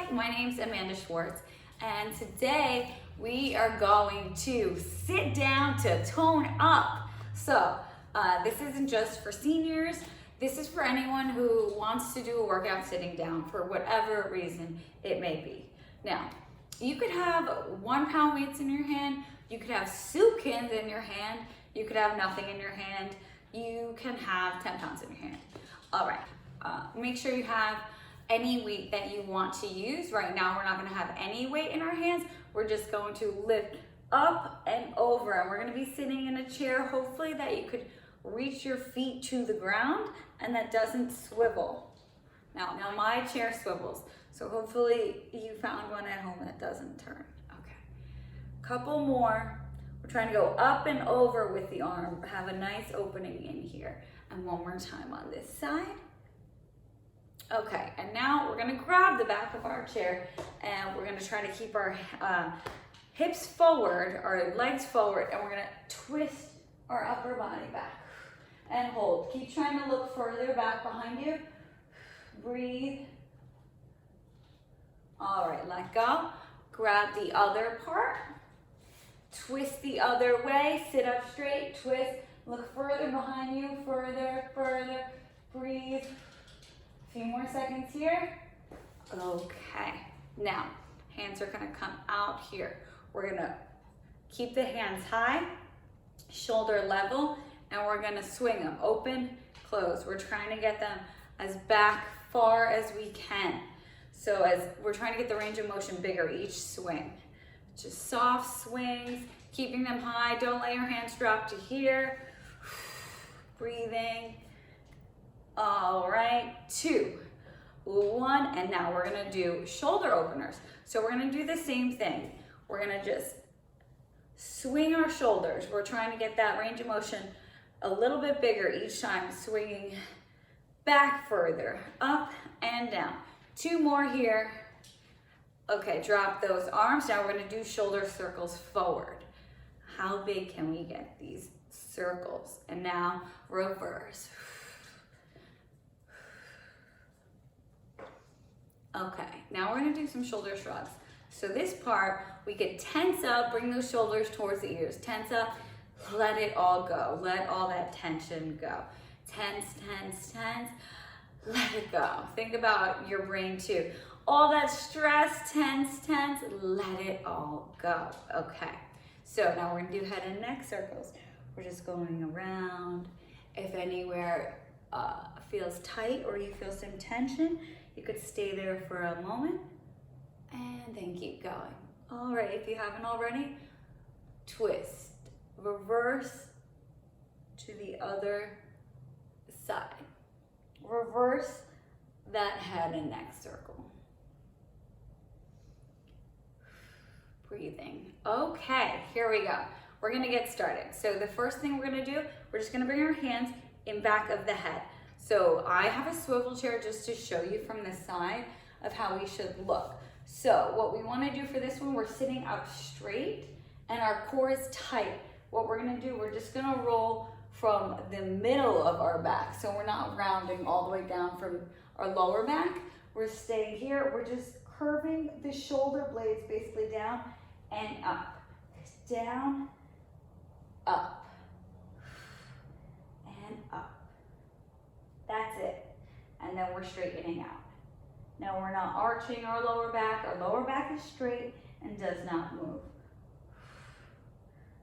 Hi, my name's Amanda Schwartz, and today we are going to sit down to tone up. So this isn't just for seniors, this is for anyone who wants to do a workout sitting down for whatever reason it may be. Now, you could have 1 pound weights in your hand, you could have soup cans in your hand, you could have nothing in your hand, you can have 10 pounds in your hand. All right, make sure you have any weight that you want to use. Right now, we're not gonna have any weight in our hands. We're just going to lift up and over, and we're gonna be sitting in a chair, hopefully that you could reach your feet to the ground and that doesn't swivel. Now my chair swivels, so hopefully you found one at home that doesn't turn. Okay, couple more. We're trying to go up and over with the arm, have a nice opening in here. And one more time on this side. Okay, and now we're gonna grab the back of our chair and we're gonna try to keep our hips forward, our legs forward, and we're gonna twist our upper body back and hold. Keep trying to look further back behind you. Breathe. All right, let go. Grab the other part. Twist the other way, sit up straight, twist, look further behind you, further, further, breathe. A few more seconds here. Okay, now, hands are gonna come out here. We're gonna keep the hands high, shoulder level, and we're gonna swing them, open, close. We're trying to get them as back far as we can. So as we're trying to get the range of motion bigger each swing. Just soft swings, keeping them high. Don't let your hands drop to here. Breathing. All right, 2, 1, and now we're gonna do shoulder openers. So we're gonna do the same thing. We're gonna just swing our shoulders. We're trying to get that range of motion a little bit bigger each time, swinging back further, up and down. 2 more here. Okay, drop those arms. Now we're gonna do shoulder circles forward. How big can we get these circles? And now reverse. Okay, now we're gonna do some shoulder shrugs. So this part, we could tense up, bring those shoulders towards the ears. Tense up, let it all go. Let all that tension go. Tense, tense, tense, let it go. Think about your brain too. All that stress, tense, tense, let it all go. Okay, so now we're gonna do head and neck circles. We're just going around. If anywhere feels tight or you feel some tension, you could stay there for a moment and then keep going. All right, if you haven't already, twist, reverse to the other side. Reverse that head and neck circle. Breathing. Okay, here we go. We're gonna get started. So the first thing we're gonna do, we're just gonna bring our hands in back of the head. So I have a swivel chair just to show you from the side of how we should look. So what we wanna do for this one, we're sitting up straight and our core is tight. What we're gonna do, we're just gonna roll from the middle of our back. So we're not rounding all the way down from our lower back. We're staying here. We're just curving the shoulder blades basically down and up. Down, up, and up. That's it. And then we're straightening out. Now we're not arching our lower back. Our lower back is straight and does not move.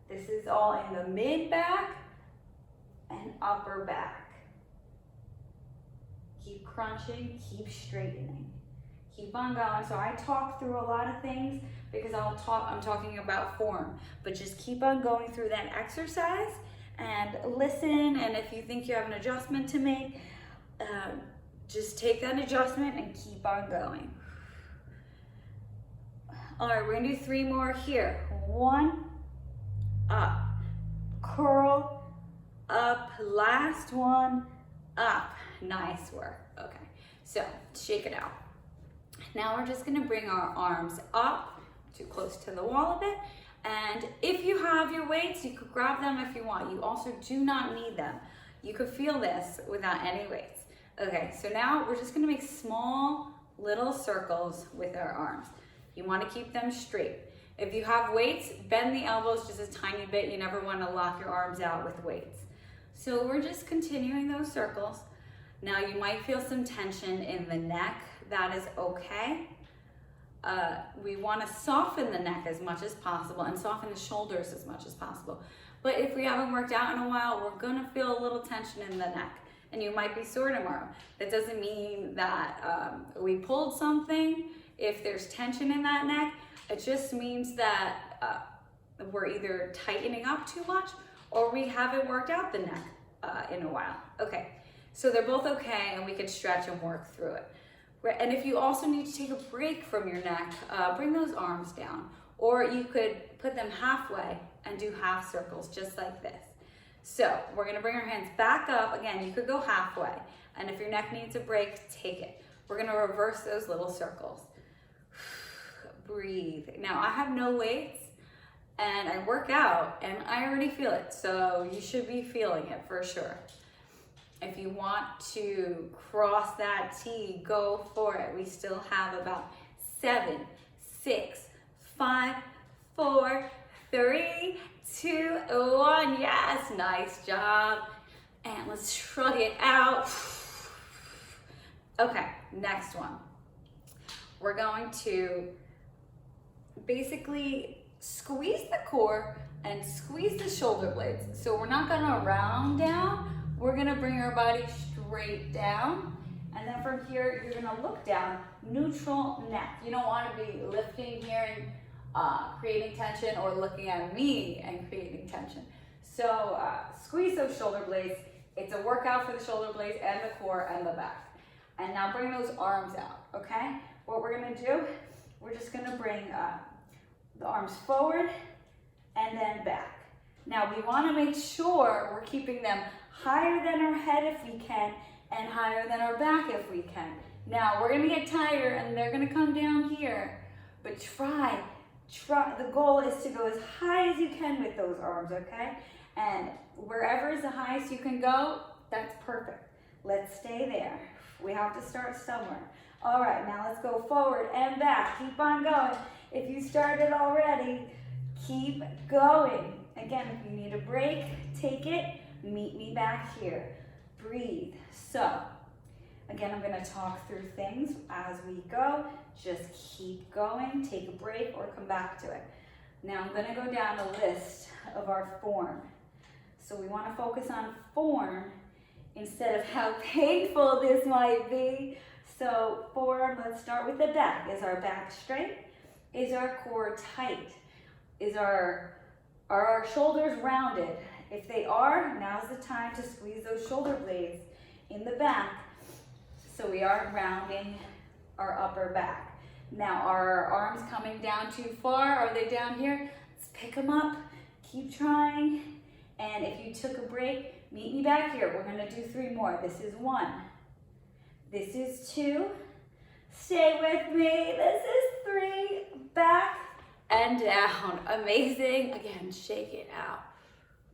This is all in the mid back and upper back. Keep crunching, keep straightening. Keep on going. So I talk through a lot of things because I'm talking about form, but just keep on going through that exercise and listen. And if you think you have an adjustment to make, just take that adjustment and keep on going. All right, we're gonna do 3 more here. 1, up, curl, up, last one, up. Nice work. Okay, so shake it out. Now we're just gonna bring our arms up, too close to the wall a bit, and if you have your weights, you could grab them if you want. You also do not need them. You could feel this without any weights. Okay, so now we're just gonna make small little circles with our arms. You want to keep them straight. If you have weights, bend the elbows just a tiny bit. You never want to lock your arms out with weights. So we're just continuing those circles. Now you might feel some tension in the neck. That is okay. We want to soften the neck as much as possible and soften the shoulders as much as possible. But if we haven't worked out in a while, we're gonna feel a little tension in the neck and you might be sore tomorrow. That doesn't mean that we pulled something. If there's tension in that neck, it just means that we're either tightening up too much or we haven't worked out the neck in a while. Okay, so they're both okay and we can stretch and work through it. And if you also need to take a break from your neck, bring those arms down. Or you could put them halfway and do half circles, just like this. So we're gonna bring our hands back up. Again, you could go halfway. And if your neck needs a break, take it. We're gonna reverse those little circles. Breathe. Now I have no weights and I work out and I already feel it. So you should be feeling it for sure. If you want to cross that T, go for it. We still have about 7, 6, 5, 4, 3, 2, 1. Yes, nice job. And let's shrug it out. Okay, next one. We're going to basically squeeze the core and squeeze the shoulder blades. So we're not gonna round down. We're gonna bring our body straight down. And then from here, you're gonna look down, neutral neck. You don't wanna be lifting here and creating tension or looking at me and creating tension. So squeeze those shoulder blades. It's a workout for the shoulder blades and the core and the back. And now bring those arms out, okay? What we're gonna do, we're just gonna bring the arms forward and then back. Now we wanna make sure we're keeping them higher than our head if we can, and higher than our back if we can. Now we're gonna get tighter and they're gonna come down here, but try, the goal is to go as high as you can with those arms, okay? And wherever is the highest you can go, that's perfect. Let's stay there. We have to start somewhere. All right, now let's go forward and back. Keep on going. If you started already, keep going. Again, if you need a break, take it. Meet me back here. Breathe. So, again, I'm gonna talk through things as we go. Just keep going, take a break, or come back to it. Now I'm gonna go down a list of our form. So we wanna focus on form instead of how painful this might be. So form, let's start with the back. Is our back straight? Is our core tight? Are our shoulders rounded? If they are, now's the time to squeeze those shoulder blades in the back so we aren't rounding our upper back. Now, are our arms coming down too far? Are they down here? Let's pick them up, keep trying. And if you took a break, meet me back here. We're gonna do 3 more. This is 1. This is 2. Stay with me. This is 3. Back and down. Amazing. Again, shake it out.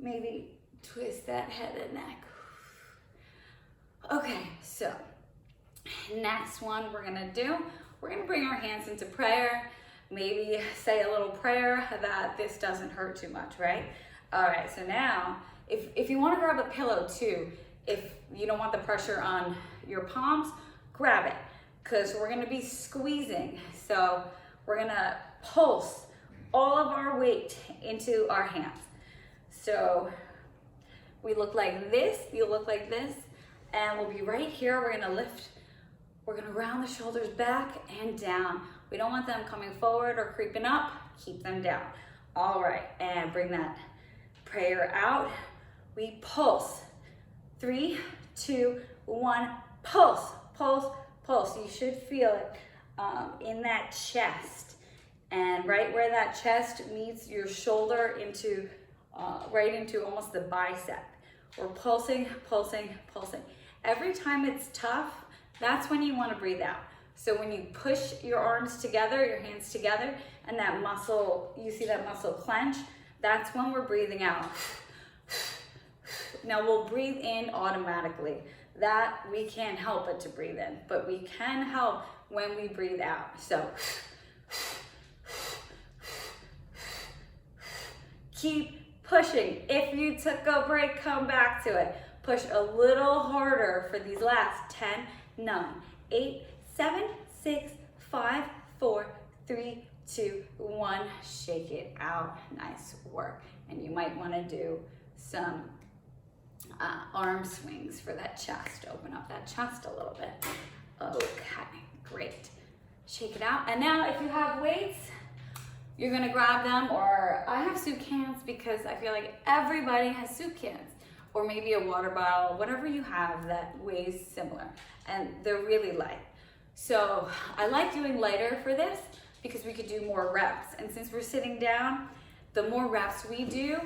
Maybe twist that head and neck. Okay, so next one we're gonna bring our hands into prayer. Maybe say a little prayer that this doesn't hurt too much, right? All right, so now, if you wanna grab a pillow too, if you don't want the pressure on your palms, grab it, because we're gonna be squeezing. So we're gonna pulse all of our weight into our hands. So we look like this, you look like this, and we'll be right here. We're gonna lift, we're gonna round the shoulders back and down. We don't want them coming forward or creeping up, keep them down. All right, and bring that prayer out. We pulse. 3, 2, 1, pulse, pulse, pulse. You should feel it in that chest. And right where that chest meets your shoulder into right into almost the bicep. We're pulsing, pulsing, pulsing. Every time it's tough, that's when you want to breathe out. So when you push your arms together, your hands together, and that muscle, you see that muscle clench, that's when we're breathing out. Now we'll breathe in automatically. That we can't help but to breathe in, but we can help when we breathe out. So keep pushing. If you took a break, come back to it. Push a little harder for these last 10, 9, 8, 7, 6, 5, 4, 3, 2, 1. Shake it out. Nice work. And you might want to do some arm swings for that chest. Open up that chest a little bit. Okay, great. Shake it out. And now if you have weights, you're gonna grab them, or I have soup cans because I feel like everybody has soup cans, or maybe a water bottle, whatever you have that weighs similar, and they're really light. So I like doing lighter for this because we could do more reps. And since we're sitting down, the more reps we do,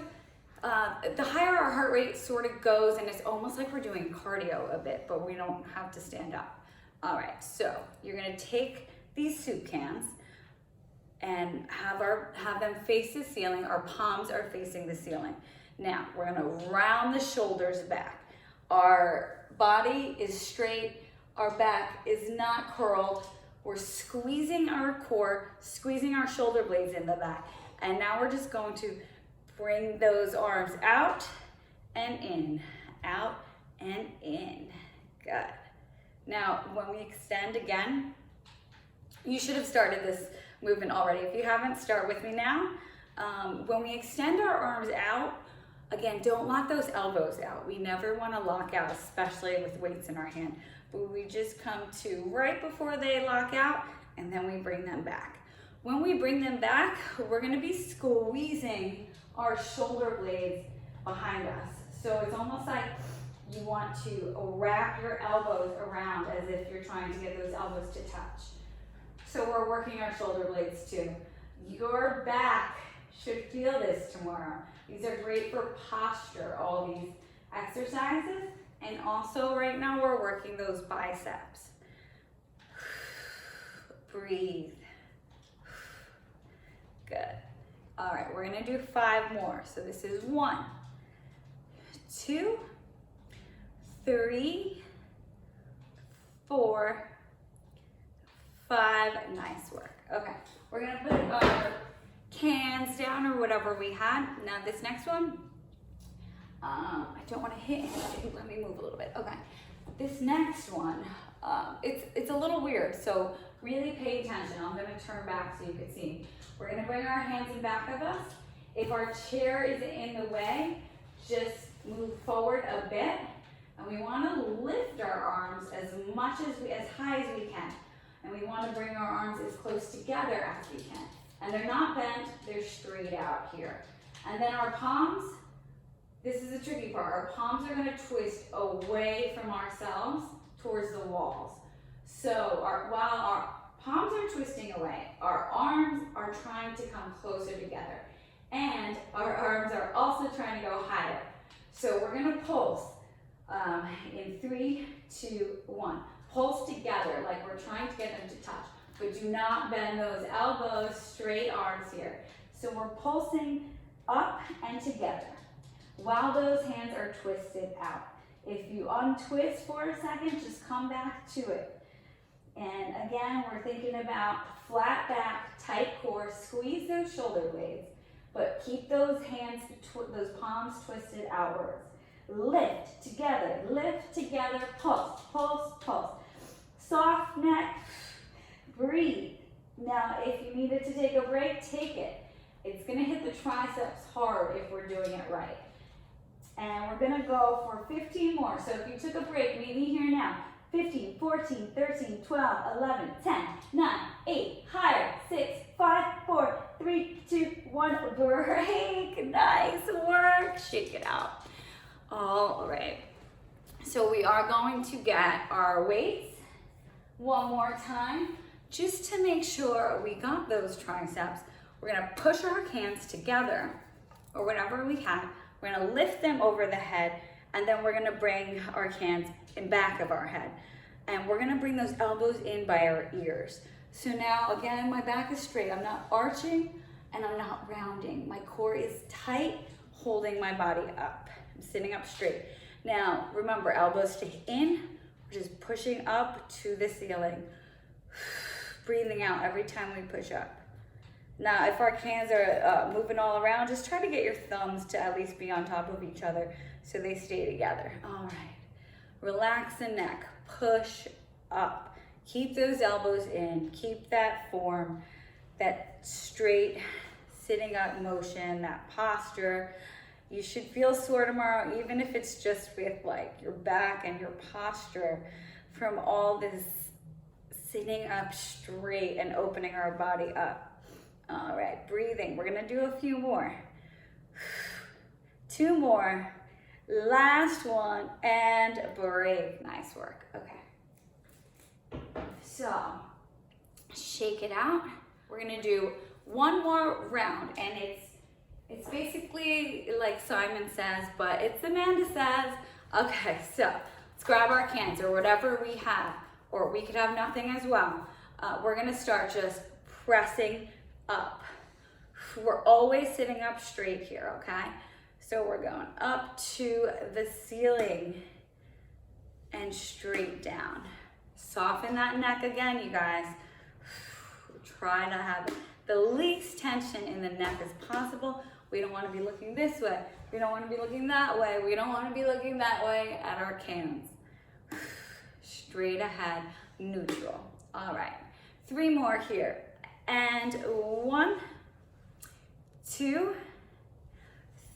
the higher our heart rate sort of goes, and it's almost like we're doing cardio a bit, but we don't have to stand up. All right, so you're gonna take these soup cans and have them face the ceiling. Our palms are facing the ceiling. Now, we're gonna round the shoulders back. Our body is straight, our back is not curled. We're squeezing our core, squeezing our shoulder blades in the back. And now we're just going to bring those arms out and in, out and in. Good. Now, when we extend again, you should have started this movement already. If you haven't, start with me now. When we extend our arms out, again, don't lock those elbows out. We never want to lock out, especially with weights in our hand. But we just come to right before they lock out, and then we bring them back. When we bring them back, we're going to be squeezing our shoulder blades behind us. So it's almost like you want to wrap your elbows around as if you're trying to get those elbows to touch. So we're working our shoulder blades too. Your back should feel this tomorrow. These are great for posture, all these exercises. And also right now we're working those biceps. Breathe. Good. All right, we're gonna do 5 more. So this is 1, 2, 3, 4, 5, nice work. Okay, we're gonna put our cans down or whatever we had. Now this next one, I don't wanna hit anything. Let me move a little bit. Okay, this next one, it's a little weird, so really pay attention. I'm gonna turn back so you can see. We're gonna bring our hands in back of us. If our chair is in the way, just move forward a bit. And we wanna lift our arms as high as we can. And we want to bring our arms as close together as we can. And they're not bent, they're straight out here. And then our palms, this is the tricky part. Our palms are going to twist away from ourselves towards the walls. So while our palms are twisting away, our arms are trying to come closer together. And our arms are also trying to go higher. So we're going to pulse in 3, 2, 1. Pulse together like we're trying to get them to touch, but do not bend those elbows, straight arms here. So we're pulsing up and together while those hands are twisted out. If you untwist for a second, just come back to it. And again, we're thinking about flat back, tight core, squeeze those shoulder blades, but keep those hands, those palms twisted outwards. Lift together, pulse, pulse, pulse. Soft neck, breathe. Now, if you needed to take a break, take it. It's gonna hit the triceps hard if we're doing it right. And we're gonna go for 15 more. So if you took a break, meet me here now. 15, 14, 13, 12, 11, 10, 9, 8, higher, 6, 5, 4, 3, 2, 1, break. Nice work, shake it out. All right, so we are going to get our weights one more time, just to make sure we got those triceps. We're gonna push our hands together, or whatever we have. We're gonna lift them over the head, and then we're gonna bring our hands in back of our head. And we're gonna bring those elbows in by our ears. So now, again, my back is straight. I'm not arching, and I'm not rounding. My core is tight, holding my body up. I'm sitting up straight. Now, remember, elbows stay in. We're just pushing up to the ceiling. Breathing out every time we push up. Now, if our hands are moving all around, just try to get your thumbs to at least be on top of each other so they stay together. All right. Relax the neck. Push up. Keep those elbows in. Keep that form, that straight sitting up motion, that posture. You should feel sore tomorrow, even if it's just with like your back and your posture from all this sitting up straight and opening our body up. All right, breathing. We're gonna do a few more. 2 more. Last one, and break. Nice work. Okay. So, shake it out. We're gonna do one more round, and it's basically like Simon Says, but it's Amanda Says. Okay, so let's grab our cans or whatever we have, or we could have nothing as well. We're gonna start just pressing up. We're always sitting up straight here, okay? So we're going up to the ceiling and straight down. Soften that neck again, you guys. Try to have the least tension in the neck as possible. We don't want to be looking this way. We don't want to be looking that way. We don't want to be looking that way at our cans. Straight ahead, neutral. All right, 3 more here. And 1, 2,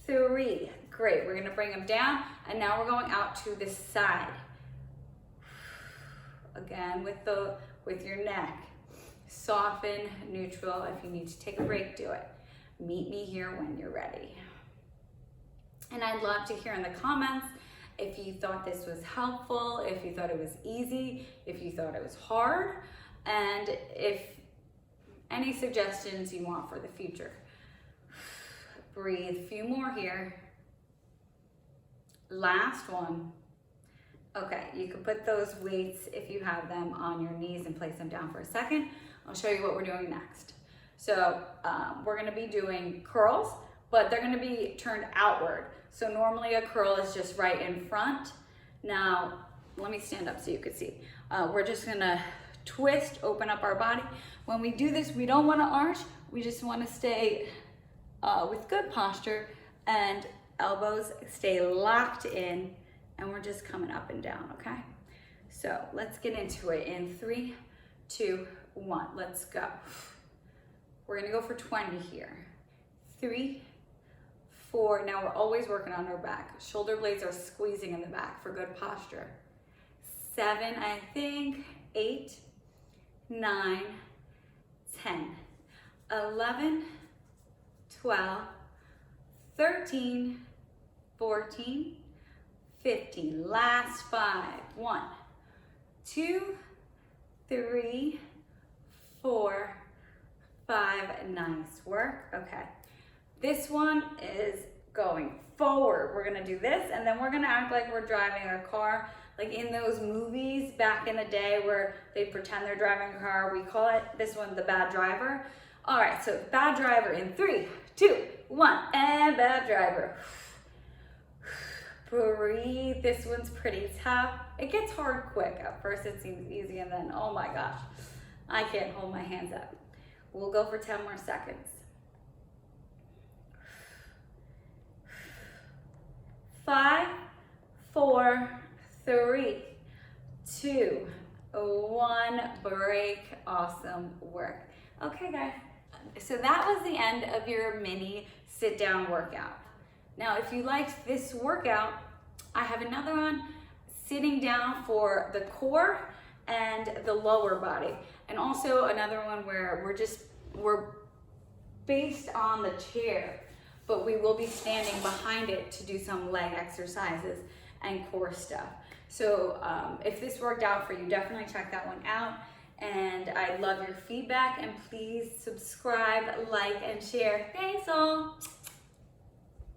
3. Great, we're gonna bring them down, and now we're going out to the side. Again, with your neck. Soften, neutral. If you need to take a break, do it. Meet me here when you're ready. And I'd love to hear in the comments if you thought this was helpful, if you thought it was easy, if you thought it was hard, and if any suggestions you want for the future. Breathe, few more here. Last one. Okay, you can put those weights, if you have them, on your knees and place them down for a second. I'll show you what we're doing next. So we're gonna be doing curls, but they're gonna be turned outward. So normally a curl is just right in front. Now, let me stand up so you can see. We're just gonna twist, open up our body. When we do this, we don't wanna arch, we just wanna stay with good posture, and elbows stay locked in, and we're just coming up and down, okay? So let's get into it in 3, 2, 1, let's go. We're gonna go for 20 here. 3, 4, now we're always working on our back. Shoulder blades are squeezing in the back for good posture. 7, I think, 8, 9, 10, 11, 12, 13, 14, 15. Last 5. 1, 2, 3, 4, 5. Nice work. Okay. This one is going forward. We're gonna do this, and then we're gonna act like we're driving a car, like in those movies back in the day where they pretend they're driving a car. We call it, this one, the bad driver. All right, so bad driver in 3, 2, 1, and bad driver. Breathe. This one's pretty tough. It gets hard quick. At first it seems easy, and then, oh my gosh, I can't hold my hands up. We'll go for 10 more seconds. 5, 4, 3, 2, 1. Break. Awesome work. Okay, guys. So that was the end of your mini sit down workout. Now, if you liked this workout, I have another one sitting down for the core and the lower body. And also another one where we're based on the chair, but we will be standing behind it to do some leg exercises and core stuff. So if this worked out for you, definitely check that one out. And I love your feedback, and please subscribe, like, and share. Thanks all.